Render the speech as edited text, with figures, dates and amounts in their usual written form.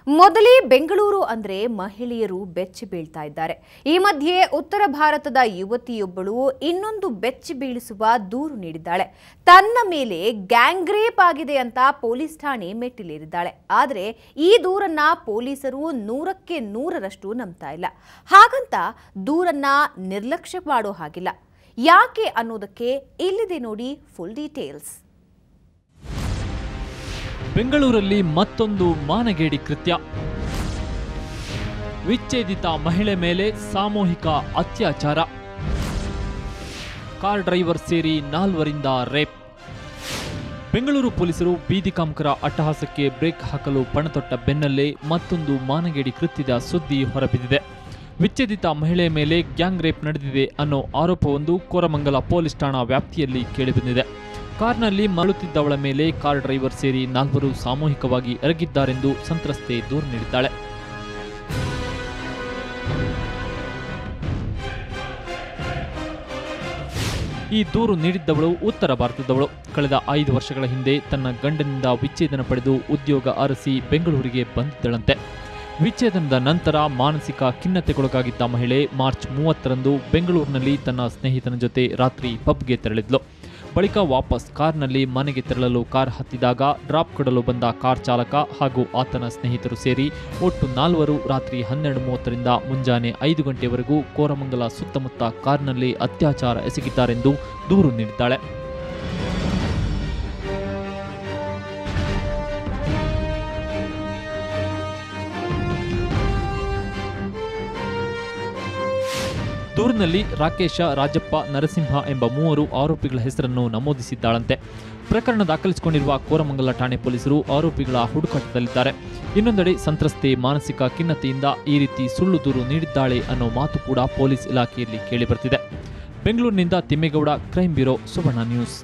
ಮೊದಲೇ ಬೆಂಗಳೂರು ಅಂದ್ರೆ ಮಹಿಳೆಯರು ಬೆಚ್ಚಿ ಬೀಳ್ತಾ ಇದ್ದಾರೆ. ಈ ಮಧ್ಯೆ ಉತ್ತರ ಭಾರತದ ಯುವತಿಯೊಬ್ಬಳು ಇನ್ನೊಂದು ಬೆಚ್ಚಿ ಬೀಳಿಸುವ ದೂರು ನೀಡಿದ್ದಾಳೆ. ತನ್ನ ಮೇಲೆ ಗ್ಯಾಂಗ್ ರೇಪ್ ಆಗಿದೆ ಅಂತ ಪೊಲೀಸ್ ಠಾಣೆ ಮೆಟ್ಟಿಲೇರಿದ್ದಾಳೆ. ಆದರೆ ಈ ದೂರನ್ನ ಪೊಲೀಸರು 100ಕ್ಕೆ 100ರಷ್ಟು ನಂಬ್ತಾ ಇಲ್ಲ. ಹಾಗಂತ ದೂರನ್ನ ನಿರ್ಲಕ್ಷ್ಯ ಮಾಡೋ ಹಾಗಿಲ್ಲ. ಯಾಕೆ ಅನ್ನೋದಕ್ಕೆ ಇಲ್ಲಿದೆ ನೋಡಿ ಫುಲ್ ಡೀಟೇಲ್ಸ್. ಬೆಂಗಳೂರಲ್ಲಿ ಮತ್ತೊಂದು ಮಾನಗೇಡಿ ಕೃತ್ಯ. ವಿಚ್ಛೇದಿತ ಮಹಿಳೆ ಮೇಲೆ ಸಾಮೂಹಿಕ ಅತ್ಯಾಚಾರ. ಕಾರ್ ಡ್ರೈವರ್ ಸೇರಿ 4ರಿಂದ ರೇಪ್. ಬೆಂಗಳೂರು ಪೊಲೀಸರು ಬೀದಿ ಕಾಮಕರ ಅಟ್ಟಹಾಸಕ್ಕೆ ಬ್ರೇಕ್ ಹಾಕಲು ಪಣತೊಟ್ಟ ಬೆನ್ನಲ್ಲೇ ಮತ್ತೊಂದು ಮಾನಗೇಡಿ ಕೃತ್ಯದ ಸುದ್ದಿ ಹೊರಬಿದ್ದಿದೆ. ವಿಚ್ಛೇದಿತ ಮಹಿಳೆಯ ಮೇಲೆ ಗ್ಯಾಂಗ್ ರೇಪ್ ನಡೆದಿದೆ ಅನ್ನೋ ಆರೋಪವೊಂದು ಕೋರಮಂಗಲ ಪೊಲೀಸ್ ಠಾಣಾ ವ್ಯಾಪ್ತಿಯಲ್ಲಿ ಕೇಳಿಬಂದಿದೆ. ಕಾರ್ನಲ್ಲಿ ಮರಳುತ್ತಿದ್ದವಳ ಮೇಲೆ ಕಾರ್ ಡ್ರೈವರ್ ಸೇರಿ 4 ಸಾಮೂಹಿಕವಾಗಿ ಎರಗಿದ್ದಾರೆಂದು ಸಂತ್ರಸ್ತೆ ದೂರು ನೀಡಿದ್ದಾಳೆ. ಈ ದೂರು ನೀಡಿದ್ದವಳು ಉತ್ತರ ಭಾರತದವಳು. ಕಳೆದ 5 ವರ್ಷಗಳ ಹಿಂದೆ ತನ್ನ ಗಂಡನಿಂದ ವಿಚ್ಛೇದನ ಪಡೆದು ಉದ್ಯೋಗ ಅರಸಿ ಬೆಂಗಳೂರಿಗೆ ಬಂದಿದ್ದಳಂತೆ. ವಿಚ್ಛೇದನದ ನಂತರ ಮಾನಸಿಕ ಖಿನ್ನತೆಗೊಳಗಾಗಿದ್ದ ಮಹಿಳೆ ಮಾರ್ಚ್ 30ರಂದು ಬೆಂಗಳೂರಿನಲ್ಲಿ ತನ್ನ ಸ್ನೇಹಿತನ ಜೊತೆ ರಾತ್ರಿ ಪಬ್ಗೆ ತೆರಳಿದ್ಲು. ಬಳಿಕ ವಾಪಸ್ ಕಾರ್ನಲ್ಲಿ ಮನೆಗೆ ತೆರಳಲು ಕಾರ್ ಹತ್ತಿದಾಗ ಡ್ರಾಪ್ ಕೊಡಲು ಬಂದ ಕಾರ್ ಚಾಲಕ ಹಾಗೂ ಆತನ ಸ್ನೇಹಿತರು ಸೇರಿ ಒಟ್ಟು 4 ರಾತ್ರಿ 12:30ರಿಂದ ಮುಂಜಾನೆ 5 ಗಂಟೆವರೆಗೂ ಕೋರಮಂಗಲ ಸುತ್ತಮುತ್ತ ಕಾರ್ನಲ್ಲಿ ಅತ್ಯಾಚಾರ ಎಸಗಿದ್ದಾರೆಂದು ದೂರು ನೀಡಿದ್ದಾಳೆ. ದೂರಿನಲ್ಲಿ ರಾಕೇಶ, ರಾಜಪ್ಪ, ನರಸಿಂಹ ಎಂಬ 3 ಆರೋಪಿಗಳ ಹೆಸರನ್ನು ನಮೂದಿಸಿದ್ದಾಳಂತೆ. ಪ್ರಕರಣ ದಾಖಲಿಸಿಕೊಂಡಿರುವ ಕೋರಮಂಗಲ ಠಾಣೆ ಪೊಲೀಸರು ಆರೋಪಿಗಳ ಹುಡುಕಾಟದಲ್ಲಿದ್ದಾರೆ. ಇನ್ನೊಂದೆಡೆ ಸಂತ್ರಸ್ತೆ ಮಾನಸಿಕ ಖಿನ್ನತೆಯಿಂದ ಈ ರೀತಿ ಸುಳ್ಳು ದೂರು ನೀಡಿದ್ದಾಳೆ ಅನ್ನೋ ಮಾತು ಕೂಡ ಪೊಲೀಸ್ ಇಲಾಖೆಯಲ್ಲಿ ಕೇಳಿಬರ್ತಿದೆ. ಬೆಂಗಳೂರಿನಿಂದ ತಿಮ್ಮೇಗೌಡ, ಕ್ರೈಮ್ ಬ್ಯೂರೋ, ಸುವರ್ಣ ನ್ಯೂಸ್.